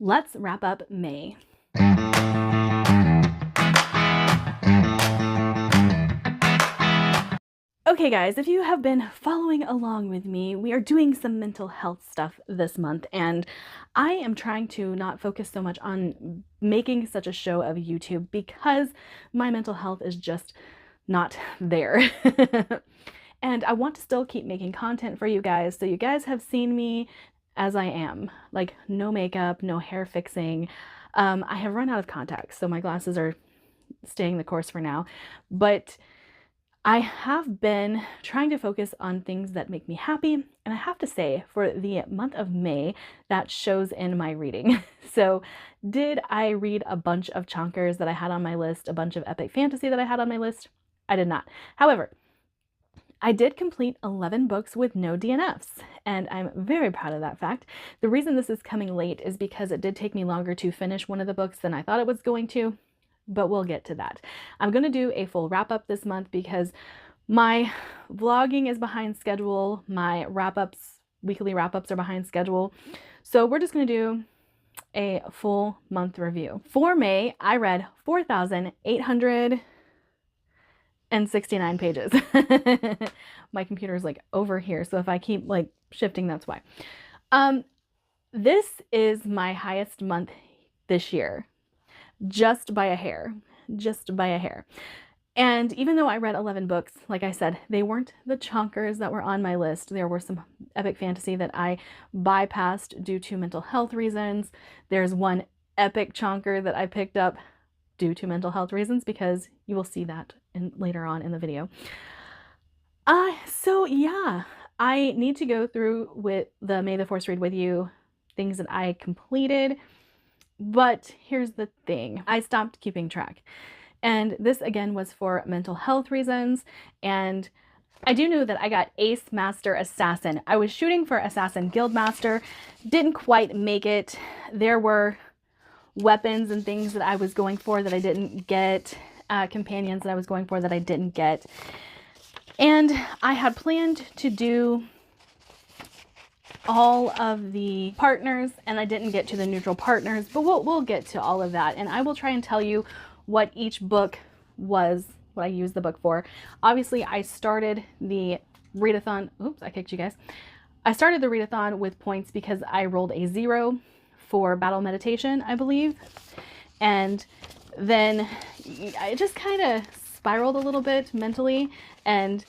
let's wrap up May. Okay guys, if you have been following along with me, we are doing some mental health stuff this month, and I am trying to not focus so much on making such a show of YouTube because my mental health is just not there. And I want to still keep making content for you guys, so you guys have seen me as I am, like no makeup, no hair fixing. I have run out of contacts, so my glasses are staying the course for now, but I have been trying to focus on things that make me happy, and I have to say, for the month of May, that shows in my reading. So did I read a bunch of chonkers that I had on my list, a bunch of epic fantasy that I had on my list? I did not. However, I did complete 11 books with no DNFs, and I'm very proud of that fact. The reason this is coming late is because it did take me longer to finish one of the books than I thought it was going to, but we'll get to that. I'm going to do a full wrap-up this month because my vlogging is behind schedule, my weekly wrap-ups are behind schedule, so we're just going to do a full month review. For May, I read 4,869 pages. My computer is like over here, so if I keep like shifting, that's why. This is my highest month this year, just by a hair, just by a hair. And even though I read 11 books, like I said, they weren't the chonkers that were on my list. There were some epic fantasy that I bypassed due to mental health reasons. There's one epic chonker that I picked up due to mental health reasons, because you will see that later on in the video. So yeah, I need to go through with the May the Force read with you, things that I completed, but here's the thing, I stopped keeping track. And this again was for mental health reasons, and I do know that I got Ace Master Assassin. I was shooting for Assassin Guildmaster, didn't quite make it. There were weapons and things that I was going for that I didn't get, companions that I was going for that I didn't get. And I had planned to do all of the partners, and I didn't get to the neutral partners, but we'll get to all of that, and I will try and tell you what each book was, what I used the book for. Obviously, I started the readathon, oops, I kicked you guys. I started the readathon with points because I rolled a 0 for battle meditation, I believe, and then I just kind of spiraled a little bit mentally and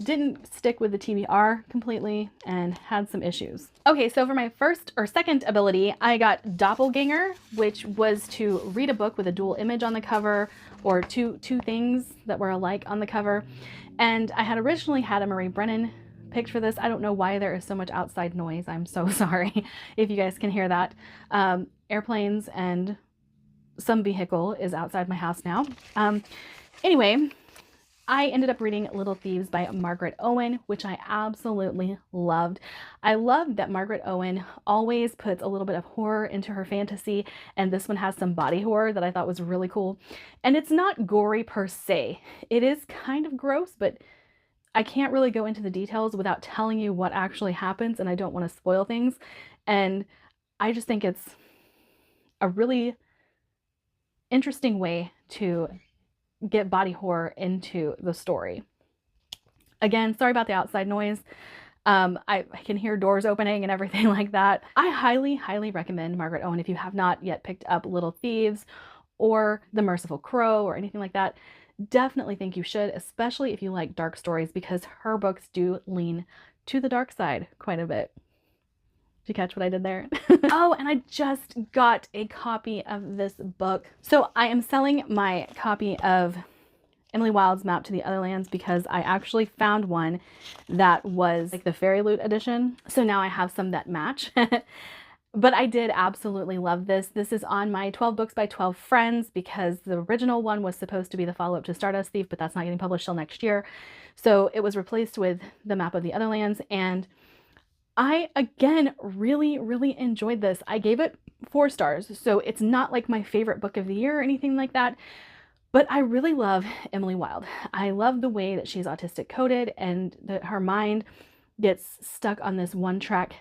didn't stick with the TBR completely and had some issues. Okay, so for my first or second ability, I got Doppelganger, which was to read a book with a dual image on the cover, or two things that were alike on the cover. And I had originally had a Marie Brennan picked for this. I don't know why there is so much outside noise. I'm so sorry if you guys can hear that. Airplanes and some vehicle is outside my house now. Anyway, I ended up reading Little Thieves by Margaret Owen, which I absolutely loved. I loved that Margaret Owen always puts a little bit of horror into her fantasy, and this one has some body horror that I thought was really cool. And it's not gory per se. It is kind of gross, but I can't really go into the details without telling you what actually happens, and I don't want to spoil things. And I just think it's a really interesting way to get body horror into the story. Again, sorry about the outside noise. I can hear doors opening and everything like that. I highly recommend Margaret Owen if you have not yet picked up Little Thieves or The Merciful Crow or anything like that. Definitely think you should, especially if you like dark stories, because her books do lean to the dark side quite a bit. Did you catch what I did there? Oh, and I just got a copy of this book. So I am selling my copy of Emily Wilde's Map to the Otherlands because I actually found one that was like the Fairy Loot edition. So now I have some that match. But I did absolutely love this. This is on my 12 books by 12 friends because the original one was supposed to be the follow-up to Stardust Thief, but that's not getting published till next year. So it was replaced with the Map of the Otherlands, and I, again, really enjoyed this. I gave it 4 stars, so it's not like my favorite book of the year or anything like that, but I really love Emily Wilde. I love the way that she's autistic coded and that her mind gets stuck on this one track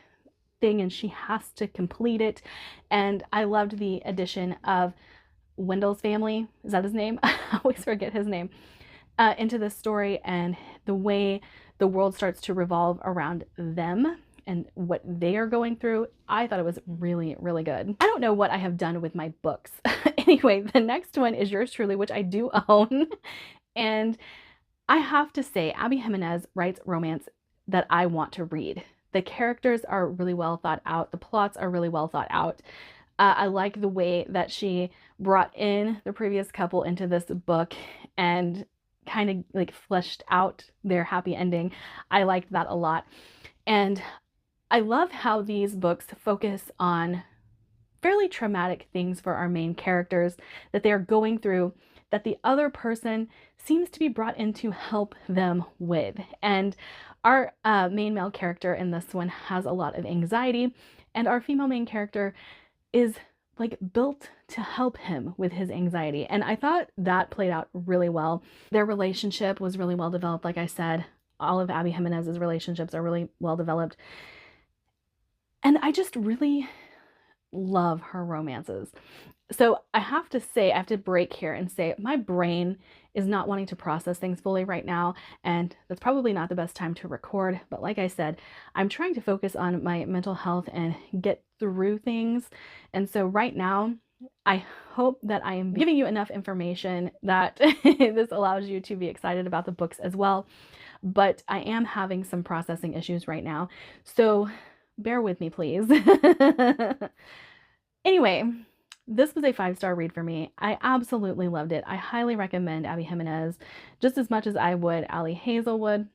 thing and she has to complete it. And I loved the addition of Wendell's family, is that his name? I always forget his name, into this story, and the way the world starts to revolve around them and what they are going through. I thought it was really, really good. I don't know what I have done with my books. Anyway, the next one is yours truly, which I do own. And I have to say, Abby Jimenez writes romance that I want to read. The characters are really well thought out. The plots are really well thought out. I like the way that she brought in the previous couple into this book and kind of like fleshed out their happy ending. I liked that a lot. And I love how these books focus on fairly traumatic things for our main characters that they are going through, that the other person seems to be brought in to help them with. And our main male character in this one has a lot of anxiety, and our female main character is like built to help him with his anxiety. And I thought that played out really well. Their relationship was really well developed. Like I said, all of Abby Jimenez's relationships are really well developed. And I just really love her romances. So I have to say, I have to break here and say my brain is not wanting to process things fully right now, and that's probably not the best time to record. But like I said, I'm trying to focus on my mental health and get through things. And so right now, I hope that I am giving you enough information that this allows you to be excited about the books as well. But I am having some processing issues right now. So bear with me, please. Anyway, this was a 5-star read for me. I absolutely loved it. I highly recommend Abby Jimenez just as much as I would Ali Hazelwood.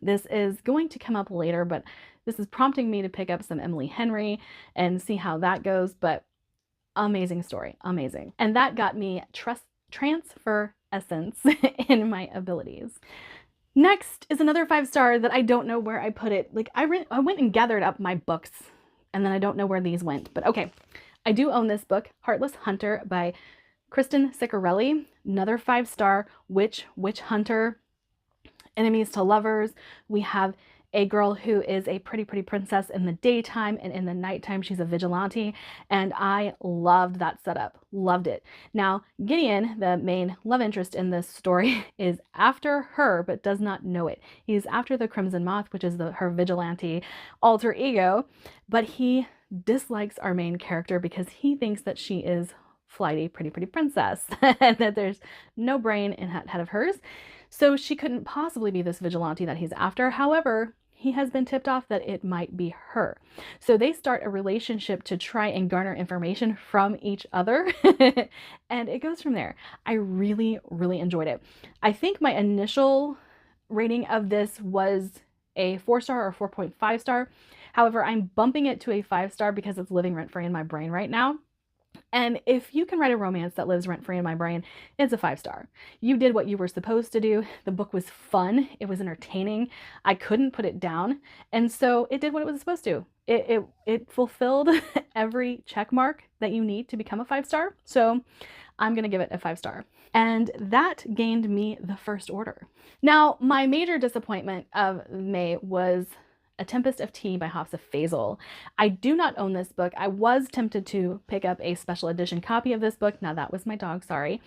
This is going to come up later, but this is prompting me to pick up some Emily Henry and see how that goes. But amazing story, amazing. And that got me transfer essence in my abilities. Next is another 5-star that I don't know where I put it. Like I went and gathered up my books, and then I don't know where these went, but okay. I do own this book, Heartless Hunter by Kristen Ciccarelli. Another 5-star witch hunter, enemies to lovers. We have a girl who is a pretty princess in the daytime, and in the nighttime she's a vigilante, and I loved that setup. Loved it. Now, Gideon, the main love interest in this story, is after her but does not know it. He's after the Crimson Moth, which is her vigilante alter ego, but he dislikes our main character because he thinks that she is flighty, pretty princess, and that there's no brain in that head of hers. So she couldn't possibly be this vigilante that he's after. However, he has been tipped off that it might be her. So they start a relationship to try and garner information from each other. And it goes from there. I really enjoyed it. I think my initial rating of this was a 4-star or 4.5 star. However, I'm bumping it to a 5-star because it's living rent-free in my brain right now. And if you can write a romance that lives rent-free in my brain, it's a 5-star. You did what you were supposed to do. The book was fun. It was entertaining. I couldn't put it down. And so it did what it was supposed to. It fulfilled every check mark that you need to become a 5-star. So I'm going to give it a 5-star. And that gained me the first order. Now, my major disappointment of May was A Tempest of Tea by Hafsa Faisal. I do not own this book. I was tempted to pick up a special edition copy of this book. Now that was my dog, sorry.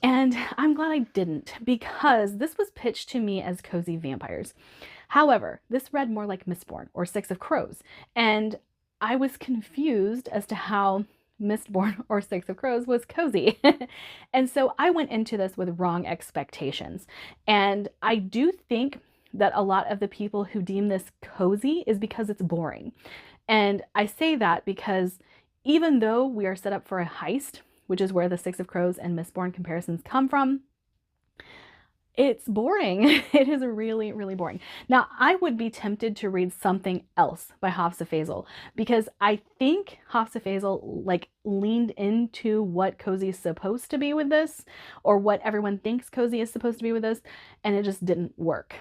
And I'm glad I didn't, because this was pitched to me as cozy vampires. However, this read more like Mistborn or Six of Crows, and I was confused as to how Mistborn or Six of Crows was cozy. And so I went into this with wrong expectations. And I do think that a lot of the people who deem this cozy is because it's boring. And I say that because even though we are set up for a heist, which is where the Six of Crows and Mistborn comparisons come from, it's boring. It is really boring. Now, I would be tempted to read something else by Hafsa Faisal, because I think Hafsa Faisal leaned into what cozy is supposed to be with this, or what everyone thinks cozy is supposed to be with this, and it just didn't work.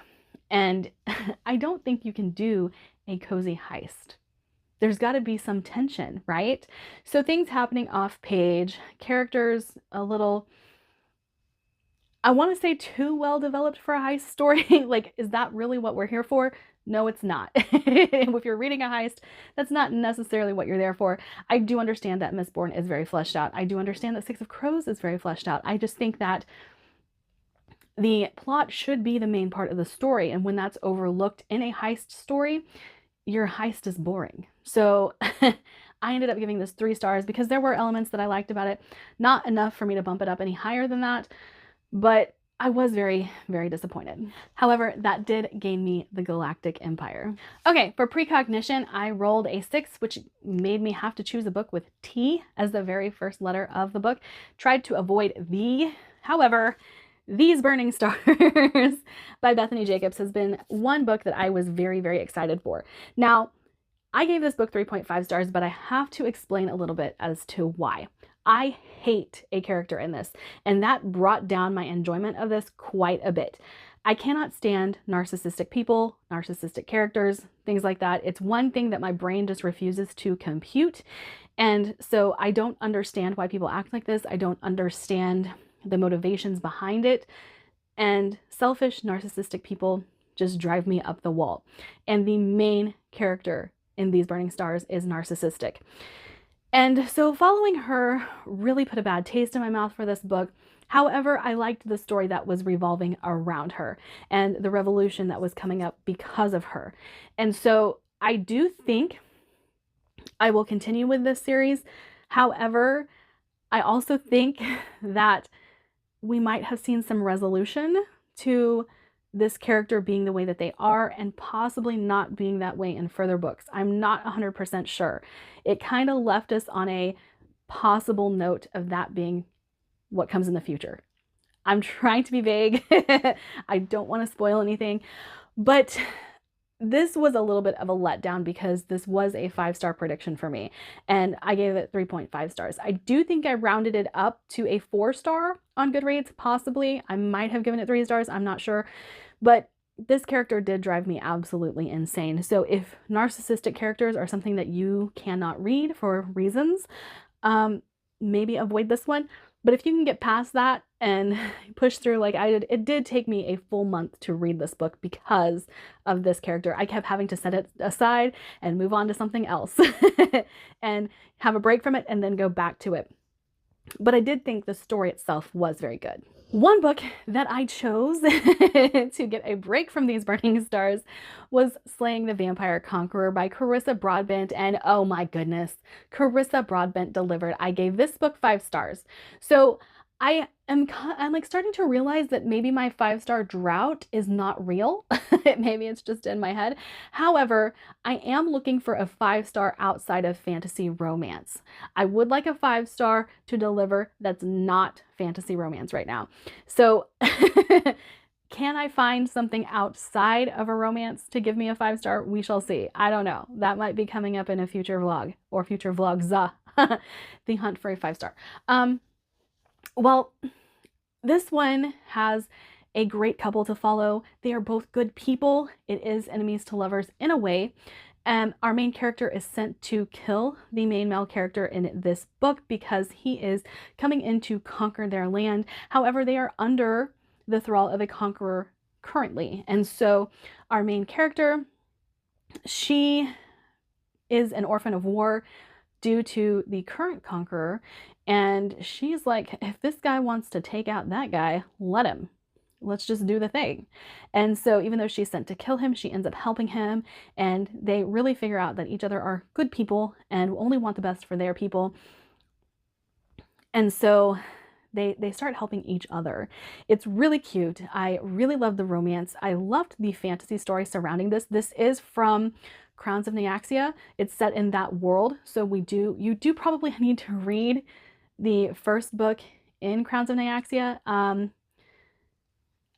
And I don't think you can do a cozy heist. There's got to be some tension, right? So things happening off page, characters a little, I want to say too well developed for a heist story. Is that really what we're here for? No, it's not. If you're reading a heist, that's not necessarily what you're there for. I do understand that Mistborn is very fleshed out. I do understand that Six of Crows is very fleshed out. I just think that the plot should be the main part of the story. And when that's overlooked in a heist story, your heist is boring. So I ended up giving this 3 stars because there were elements that I liked about it. Not enough for me to bump it up any higher than that, but I was very, very disappointed. However, that did gain me the Galactic Empire. Okay, for precognition, I rolled a 6, which made me have to choose a book with T as the very first letter of the book. Tried to avoid the, however, These Burning Stars by Bethany Jacobs has been one book that I was very, very excited for. Now, I gave this book 3.5 stars, but I have to explain a little bit as to why. I hate a character in this, and that brought down my enjoyment of this quite a bit. I cannot stand narcissistic people, narcissistic characters, things like that. It's one thing that my brain just refuses to compute, and so I don't understand why people act like this. I don't understand the motivations behind it, and selfish, narcissistic people just drive me up the wall. And the main character in These Burning Stars is narcissistic. And so following her really put a bad taste in my mouth for this book. However, I liked the story that was revolving around her and the revolution that was coming up because of her. And so I do think I will continue with this series. However, I also think that we might have seen some resolution to this character being the way that they are and possibly not being that way in further books. I'm not 100% sure. It kind of left us on a possible note of that being what comes in the future. I'm trying to be vague. I don't want to spoil anything, but this was a little bit of a letdown because this was a 5-star prediction for me, and I gave it 3.5 stars. I do think I rounded it up to a 4-star on Goodreads, possibly. I might have given it 3 stars, I'm not sure, but this character did drive me absolutely insane. So if narcissistic characters are something that you cannot read for reasons, maybe avoid this one. But if you can get past that and push through like I did, it did take me a full month to read this book because of this character. I kept having to set it aside and move on to something else and have a break from it and then go back to it. But I did think the story itself was very good. One book that I chose to get a break from These Burning Stars was Slaying the Vampire Conqueror by Carissa Broadbent. And oh my goodness, Carissa Broadbent delivered. I gave this book 5 stars. So I'm like starting to realize that maybe my 5-star drought is not real. Maybe it's just in my head. However, I am looking for a 5-star outside of fantasy romance. I would like a 5-star to deliver that's not fantasy romance right now. So can I find something outside of a romance to give me a 5-star? We shall see. I don't know. That might be coming up in a future vlog or future vlogs. The hunt for a 5-star. Well, this one has a great couple to follow. They are both good people. It is enemies to lovers in a way. Our main character is sent to kill the main male character in this book because he is coming in to conquer their land. However, they are under the thrall of a conqueror currently. And so our main character, she is an orphan of war due to the current conqueror. And she's like, if this guy wants to take out that guy, let him. Let's just do the thing. And so even though she's sent to kill him, she ends up helping him. And they really figure out that each other are good people and only want the best for their people. And so they start helping each other. It's really cute. I really love the romance. I loved the fantasy story surrounding this. This is from Crowns of Nyaxia. It's set in that world. So you do probably need to read the first book in Crowns of Nyaxia.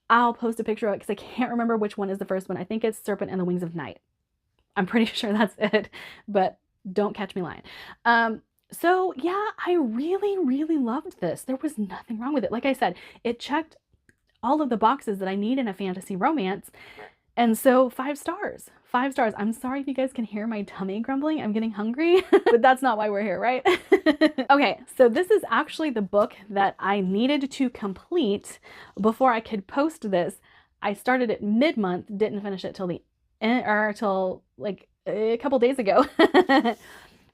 I'll post a picture of it because I can't remember which one is the first one. I think it's Serpent and the Wings of Night. I'm pretty sure that's it, but don't catch me lying. So yeah, I really, really loved this. There was nothing wrong with it. Like I said, it checked all of the boxes that I need in a fantasy romance. And so 5 stars. 5 stars. I'm sorry if you guys can hear my tummy grumbling. I'm getting hungry, but that's not why we're here, right? Okay, so this is actually the book that I needed to complete before I could post this. I started it mid-month, didn't finish it till the or till like a couple days ago.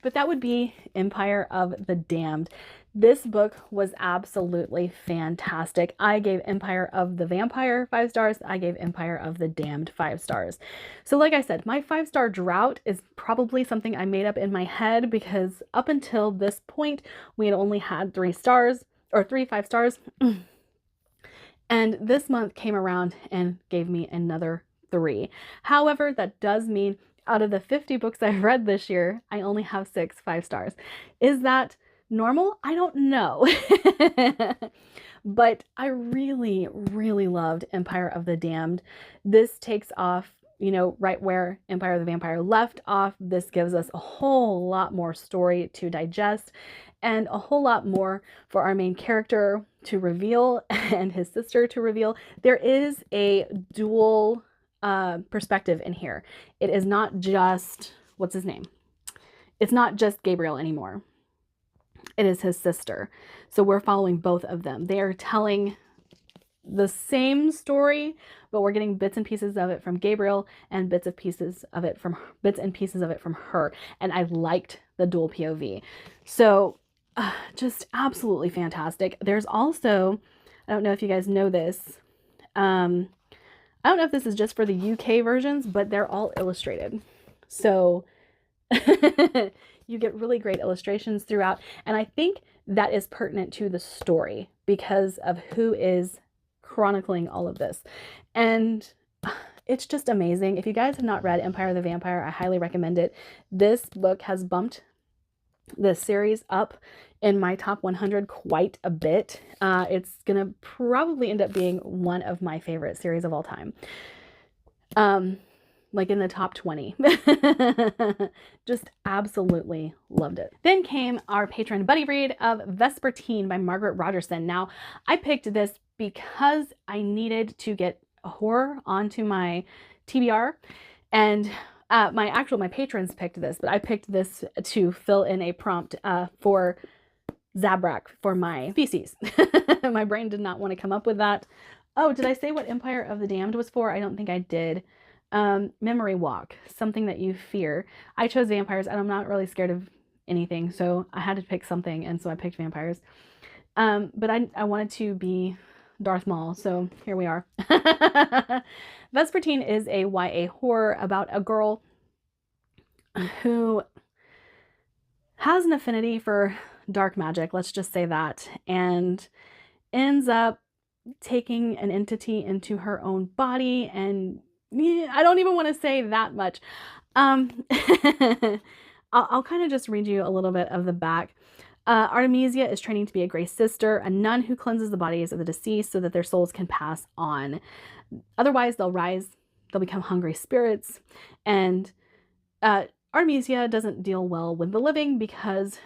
But that would be Empire of the Damned. This book was absolutely fantastic. I gave Empire of the Vampire 5 stars. I gave Empire of the Damned 5 stars. So like I said, my 5-star drought is probably something I made up in my head, because up until this point, we had only had 3 stars, or 3 5 stars. And this month came around and gave me another 3. However, that does mean out of the 50 books I've read this year, I only have 6 5 stars. Is that normal? I don't know. But I really, really loved Empire of the Damned. This takes off, you know, right where Empire of the Vampire left off. This gives us a whole lot more story to digest, and a whole lot more for our main character to reveal and his sister to reveal. There is a dual perspective in here. It is not just, what's his name? It's not just Gabriel anymore. It is his sister. So we're following both of them. They are telling the same story, but we're getting bits and pieces of it from Gabriel and bits and pieces of it from her. And I liked the dual POV. So just absolutely fantastic. There's also, I don't know if you guys know this, I don't know if this is just for the UK versions, but they're all illustrated. So you get really great illustrations throughout. And I think that is pertinent to the story because of who is chronicling all of this. And it's just amazing. If you guys have not read Empire of the Vampire, I highly recommend it. This book has bumped the series up in my top 100 quite a bit. It's gonna probably end up being one of my favorite series of all time. Like in the top 20. Just absolutely loved it. Then came our patron buddy read of Vespertine by Margaret Rogerson. Now, I picked this because I needed to get horror onto my TBR, and my patrons picked this, but I picked this to fill in a prompt for Zabrak for my feces. My brain did not want to come up with that. Oh, did I say what Empire of the Damned was for? I don't think I did. Memory walk, something that you fear. I chose vampires, and I'm not really scared of anything, so I had to pick something, and so I picked vampires. But I wanted to be Darth Maul, so here we are. Vespertine is a YA horror about a girl who has an affinity for dark magic, let's just say that, and ends up taking an entity into her own body. And yeah, I don't even want to say that much. I'll kind of just read you a little bit of the back. Artemisia is training to be a Grey Sister, a nun who cleanses the bodies of the deceased so that their souls can pass on. Otherwise, they'll become hungry spirits. And Artemisia doesn't deal well with the living because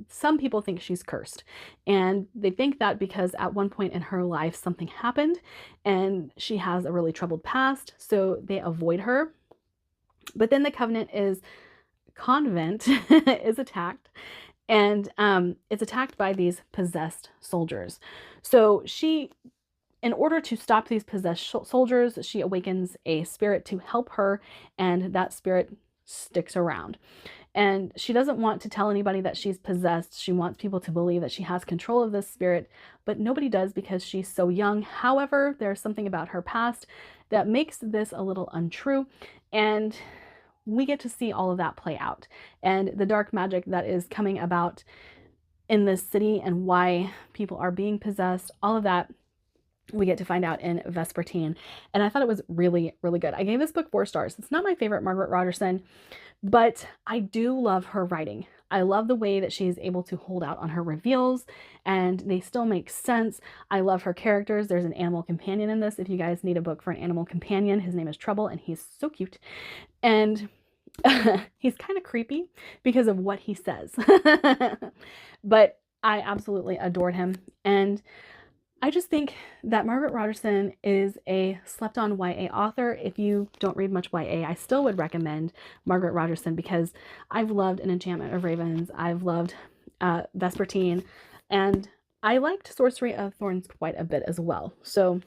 some people think she's cursed. And they think that because at one point in her life something happened and she has a really troubled past, so they avoid her. But then the convent is attacked. And it's attacked by these possessed soldiers. So in order to stop these possessed soldiers, she awakens a spirit to help her, and that spirit sticks around. And she doesn't want to tell anybody that she's possessed. She wants people to believe that she has control of this spirit, but nobody does because she's so young. However, there's something about her past that makes this a little untrue, and we get to see all of that play out, and the dark magic that is coming about in this city and why people are being possessed, all of that we get to find out in Vespertine. And I thought it was really, really good. I gave this book 4 stars. It's not my favorite Margaret Rogerson, but I do love her writing. I love the way that she's able to hold out on her reveals and they still make sense. I love her characters. There's an animal companion in this. If you guys need a book for an animal companion, his name is Trouble and he's so cute. And he's kind of creepy because of what he says. But I absolutely adored him. And I just think that Margaret Rogerson is a slept-on YA author. If you don't read much YA, I still would recommend Margaret Rogerson because I've loved An Enchantment of Ravens. I've loved Vespertine. And I liked Sorcery of Thorns quite a bit as well. So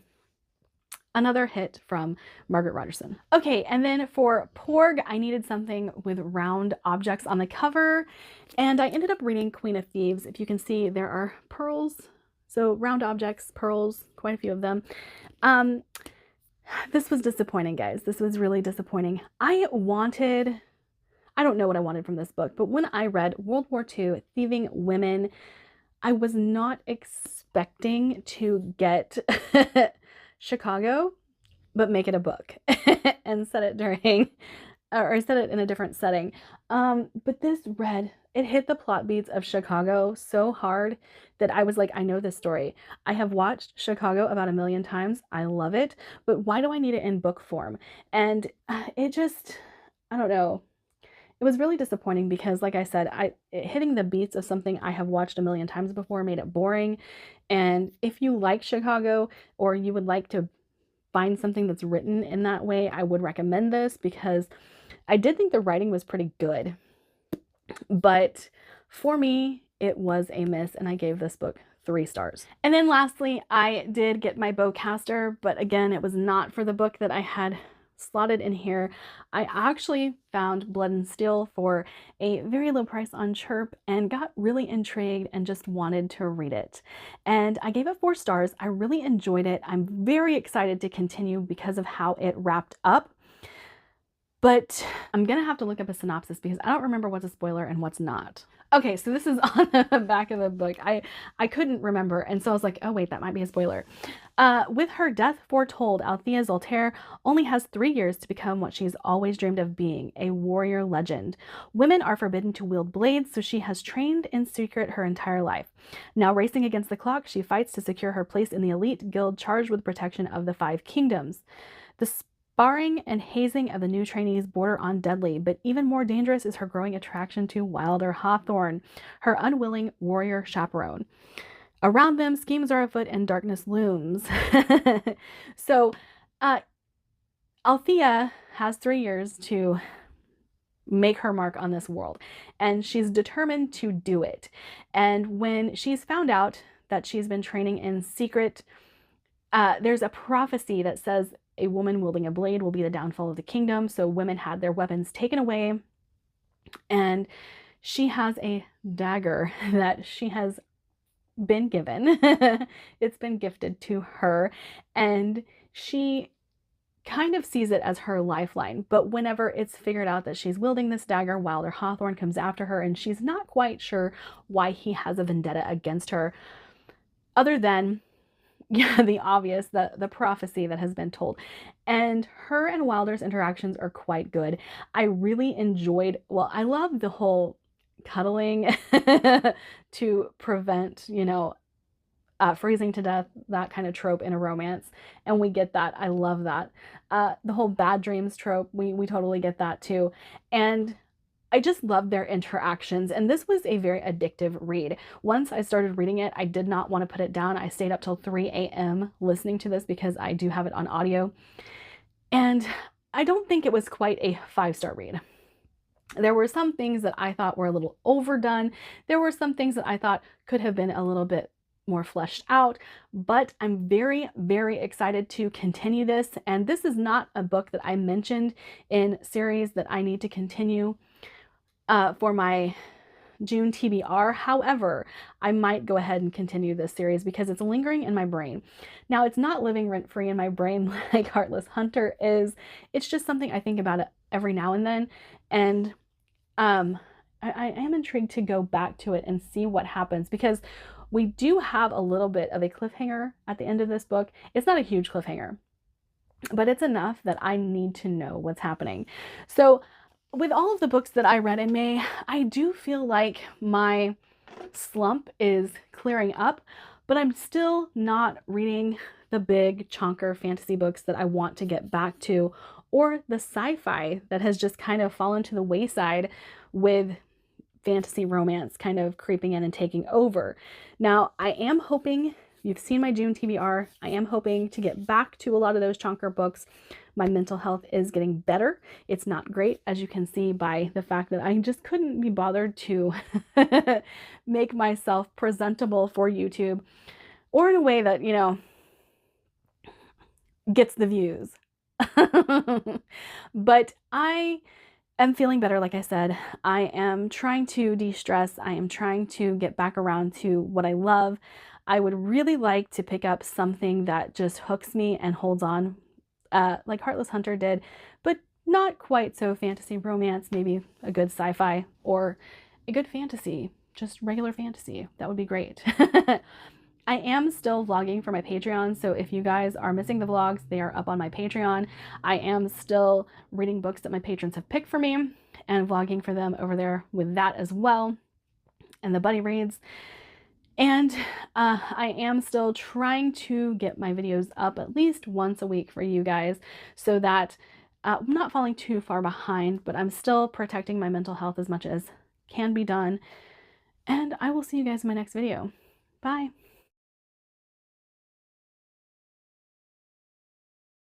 Another hit from Margaret Rogerson. Okay, and then for Porg, I needed something with round objects on the cover, and I ended up reading Queen of Thieves. If you can see, there are pearls, so round objects, pearls, quite a few of them. This was disappointing, guys. This was really disappointing. I don't know what I wanted from this book, but when I read World War II, Thieving Women, I was not expecting to get Chicago, but make it a book and set it during, or set it in a different setting. But this it hit the plot beats of Chicago so hard that I was like, I know this story. I have watched Chicago about 1 million times. I love it, but why do I need it in book form? And it just, I don't know. It was really disappointing because, like I said, hitting the beats of something I have watched 1 million times before made it boring. And if you like Chicago, or you would like to find something that's written in that way, I would recommend this, because I did think the writing was pretty good. But for me, it was a miss, and I gave this book 3 stars. And then lastly, I did get my bowcaster, but again, it was not for the book that I had slotted in here. I actually found Blood and Steel for a very low price on Chirp and got really intrigued and just wanted to read it. And I gave it 4 stars. I really enjoyed it. I'm very excited to continue because of how it wrapped up. But I'm gonna have to look up a synopsis because I don't remember what's a spoiler and what's not. Okay, so this is on the back of the book. I couldn't remember, and so I was like, oh wait, that might be a spoiler. With her death foretold, Althea Zoltaire only has 3 years to become what she's always dreamed of being, a warrior legend. Women are forbidden to wield blades, so she has trained in secret her entire life. Now racing against the clock, she fights to secure her place in the elite guild charged with protection of the 5 kingdoms. The sparring and hazing of the new trainees border on deadly, but even more dangerous is her growing attraction to Wilder Hawthorne, her unwilling warrior chaperone. Around them, schemes are afoot and darkness looms. So, Althea has 3 years to make her mark on this world, and she's determined to do it. And when she's found out that she's been training in secret, there's a prophecy that says a woman wielding a blade will be the downfall of the kingdom. So women had their weapons taken away, and she has a dagger that she has been given. It's been gifted to her, and she kind of sees it as her lifeline. But whenever it's figured out that she's wielding this dagger, Wilder Hawthorne comes after her, and she's not quite sure why he has a vendetta against her, other than the obvious, the prophecy that has been told. And her and Wilder's interactions are quite good. I really enjoyed, I love the whole cuddling to prevent, freezing to death, that kind of trope in a romance. And we get that. I love that. The whole bad dreams trope, we totally get that too. And I just love their interactions, and this was a very addictive read. Once I started reading it, I did not want to put it down. I stayed up till 3 a.m. listening to this because I do have it on audio, and I don't think it was quite a 5-star read. There were some things that I thought were a little overdone. There were some things that I thought could have been a little bit more fleshed out, but I'm very, very excited to continue this. And this is not a book that I mentioned in series that I need to continue for my June TBR. However, I might go ahead and continue this series because it's lingering in my brain. Now, it's not living rent-free in my brain like Heartless Hunter is. It's just something I think about it every now and then. And I am intrigued to go back to it and see what happens, because we do have a little bit of a cliffhanger at the end of this book. It's not a huge cliffhanger, but it's enough that I need to know what's happening. So with all of the books that I read in May, I do feel like my slump is clearing up, but I'm still not reading the big chonker fantasy books that I want to get back to, or the sci-fi that has just kind of fallen to the wayside with fantasy romance kind of creeping in and taking over. Now, I am hoping, you've seen my June TBR, I am hoping to get back to a lot of those chonker books. My mental health is getting better. It's not great, as you can see by the fact that I just couldn't be bothered to make myself presentable for YouTube, or in a way that, gets the views. But I am feeling better, like I said. I am trying to de-stress. I am trying to get back around to what I love. I would really like to pick up something that just hooks me and holds on, like Heartless Hunter did, but not quite so fantasy romance, maybe a good sci-fi or a good fantasy, just regular fantasy. That would be great. I am still vlogging for my Patreon, so if you guys are missing the vlogs, they are up on my Patreon. I am still reading books that my patrons have picked for me and vlogging for them over there with that as well, and the buddy reads. And I am still trying to get my videos up at least once a week for you guys so that I'm not falling too far behind, but I'm still protecting my mental health as much as can be done. And I will see you guys in my next video. Bye.